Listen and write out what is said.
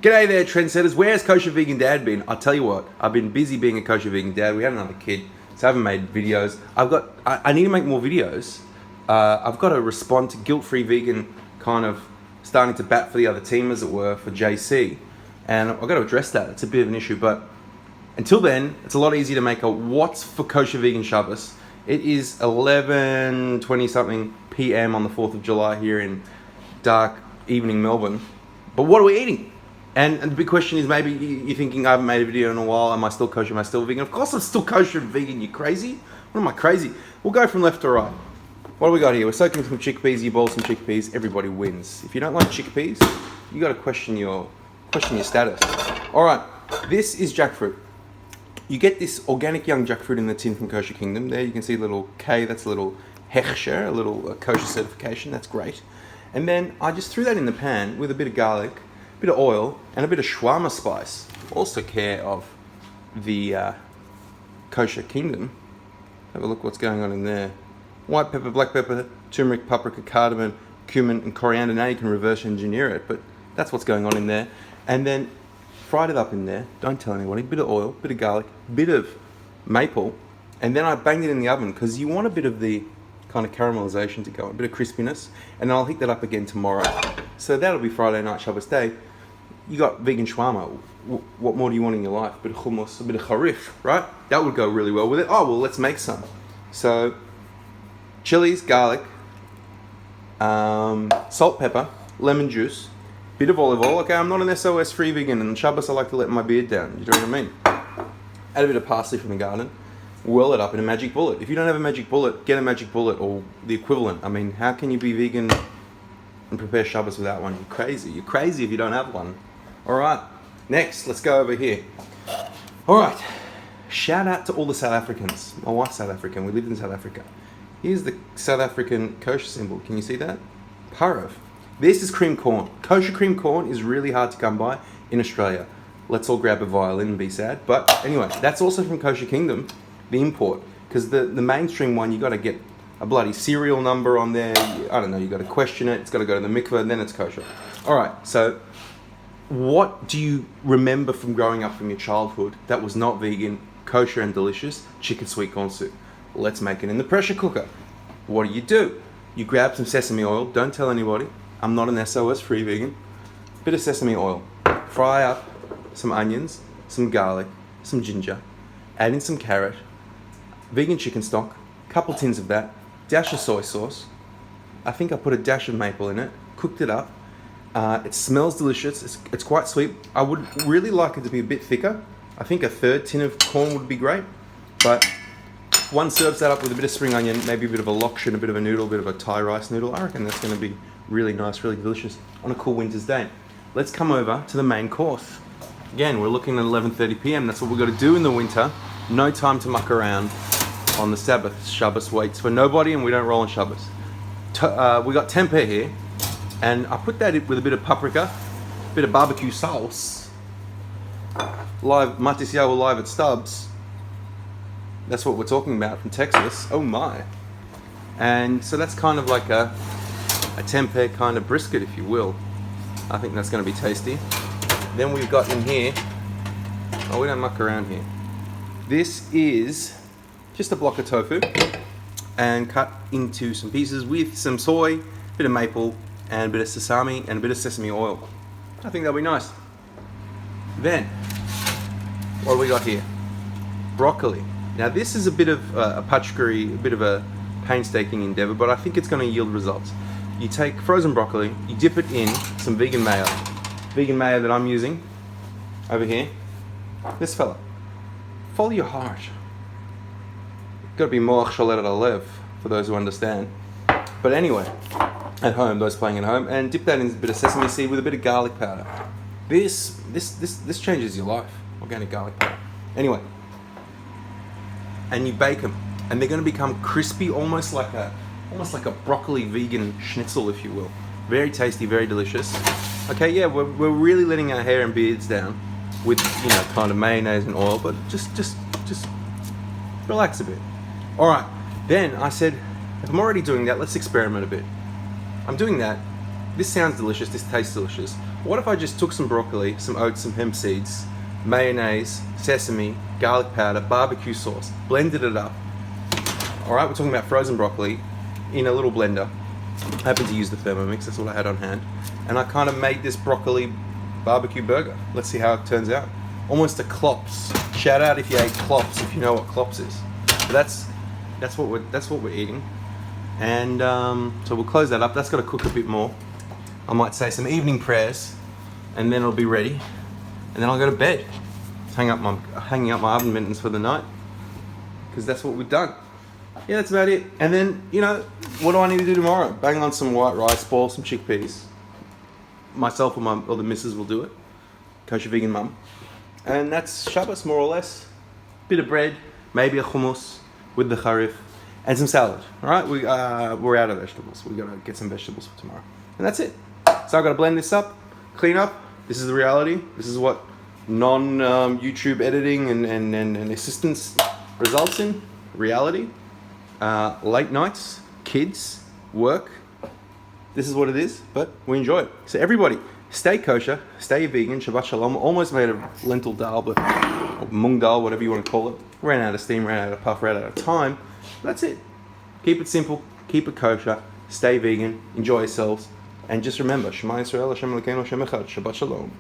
G'day there, trendsetters. Where's Kosher Vegan Dad been? I'll tell you what, I've been busy being a Kosher Vegan Dad. We had another kid, so I haven't made videos. I need to make more videos. I've got to respond to Guilt-Free Vegan kind of starting to bat for the other team, as it were, for JC. And I've got to address that. It's a bit of an issue, but until then, it's a lot easier to make a what's for Kosher Vegan Shabbos. It is 11:20 something p.m. on the 4th of July here in dark evening Melbourne. But what are we eating? And the big question is, maybe you're thinking, I haven't made a video in a while. Am I still kosher? Am I still vegan? Of course I'm still kosher and vegan. You crazy? What am I crazy? We'll go from left to right. What do we got here? We're soaking some chickpeas. You boil some chickpeas. Everybody wins. If you don't like chickpeas, you got to question your status. All right. This is jackfruit. You get this organic young jackfruit in the tin from Kosher Kingdom. There you can see a little K. That's a little Kosher, a little kosher certification. That's great. And then I just threw that in the pan with a bit of garlic, a bit of oil, and a bit of shawarma spice. Also care of the Kosher Kingdom. Have a look what's going on in there. White pepper, black pepper, turmeric, paprika, cardamom, cumin, and coriander. Now you can reverse engineer it, but that's what's going on in there. And then fried it up in there. Don't tell anybody. Bit of oil, bit of garlic, bit of maple, and then I banged it in the oven because you want a bit of the kind of caramelization to go, a bit of crispiness, and then I'll heat that up again tomorrow. So that'll be Friday night, Shabbos day. You got vegan shawarma. What more do you want in your life? A bit of hummus, a bit of harif, right? That would go really well with it. Oh, well, let's make some. So, chilies, garlic, salt, pepper, lemon juice, bit of olive oil. Okay, I'm not an SOS free vegan, and on Shabbos I like to let my beard down. You know what I mean? Add a bit of parsley from the garden. Whirl it up in a magic bullet. If you don't have a magic bullet, get a magic bullet or the equivalent. I mean, how can you be vegan and prepare Shabbos without one? You're crazy. You're crazy if you don't have one. All right. Next, let's go over here. All right. Shout out to all the South Africans. My wife's South African. We lived in South Africa. Here's the South African kosher symbol. Can you see that? Parov. This is cream corn. Kosher cream corn is really hard to come by in Australia. Let's all grab a violin and be sad. But anyway, that's also from Kosher Kingdom. The import, because the mainstream one, you got to get a bloody serial number on there. I don't know, you got to question it. It's got to go to the mikveh, and then it's kosher. All right, so what do you remember from growing up from your childhood that was not vegan, kosher and delicious? Chicken sweet corn soup. Let's make it in the pressure cooker. What do? You grab some sesame oil. Don't tell anybody. I'm not an SOS free vegan. Bit of sesame oil. Fry up some onions, some garlic, some ginger. Add in some carrot. Vegan chicken stock, couple tins of that, dash of soy sauce. I think I put a dash of maple in it, cooked it up. It smells delicious, it's quite sweet. I would really like it to be a bit thicker. I think a third tin of corn would be great, but one serves that up with a bit of spring onion, maybe a bit of a lokshen, a bit of a noodle, a bit of a Thai rice noodle. I reckon that's gonna be really nice, really delicious on a cool winter's day. Let's come over to the main course. Again, we're looking at 11:30 p.m. That's what we've got to do in the winter. No time to muck around on the Sabbath. Shabbos waits for nobody, and we don't roll on Shabbos. We got tempeh here, and I put that in with a bit of paprika, a bit of barbecue sauce, live Matisyahu live at Stubbs. That's what we're talking about from Texas. Oh my! And so that's kind of like a tempeh kind of brisket, if you will. I think that's going to be tasty. Then we've got in here. Oh, we don't muck around here. This is just a block of tofu and cut into some pieces with some soy, bit of maple, and a bit of sesame and a bit of sesame oil. I think that'll be nice. Then, what do we got here? Broccoli. Now this is a bit of a patchkari, a bit of a painstaking endeavor, but I think it's going to yield results. You take frozen broccoli, you dip it in some vegan mayo. Vegan mayo that I'm using over here. This fella. Follow your heart. Got to be moach shalet alev for those who understand. But anyway, at home, those playing at home, and dip that in a bit of sesame seed with a bit of garlic powder. This changes your life. Organic garlic powder. Anyway, and you bake them, and they're going to become crispy, almost like a broccoli vegan schnitzel, if you will. Very tasty, very delicious. Okay, yeah, we're really letting our hair and beards down with, you know, kind of mayonnaise and oil, but just relax a bit. All right, then I said, if I'm already doing that, let's experiment a bit. I'm doing that. This sounds delicious. This tastes delicious. What if I just took some broccoli, some oats, some hemp seeds, mayonnaise, sesame, garlic powder, barbecue sauce, blended it up. All right, we're talking about frozen broccoli in a little blender. I happened to use the Thermomix, that's what I had on hand. And I kind of made this broccoli barbecue burger. Let's see how it turns out. Almost a Klops. Shout out if you ate Klops, if you know what Klops is. But that's what we're eating. And so we'll close that up. That's got to cook a bit more. I might say some evening prayers, and then it'll be ready. And then I'll go to bed. Hanging up my oven mittens for the night, because that's what we've done. Yeah, that's about it. And then, what do I need to do tomorrow? Bang on some white rice, boil some chickpeas. Myself or the missus will do it. Kosher vegan mum. And that's Shabbos, more or less. Bit of bread, maybe a hummus with the charif, and some salad. All right, we're out of vegetables. We got to get some vegetables for tomorrow. And that's it. So I've got to blend this up, clean up. This is the reality. This is what non-YouTube editing and assistance results in. Reality. Late nights, kids, work. This is what it is, but we enjoy it. So everybody, stay kosher, stay vegan, Shabbat shalom. Almost made a lentil dal, or mung dal, whatever you want to call it. Ran out of steam, ran out of puff, ran out of time. That's it. Keep it simple, keep it kosher, stay vegan, enjoy yourselves, and just remember, Shema Yisrael, Hashem Elokeinu, Hashem Echad, Shabbat shalom.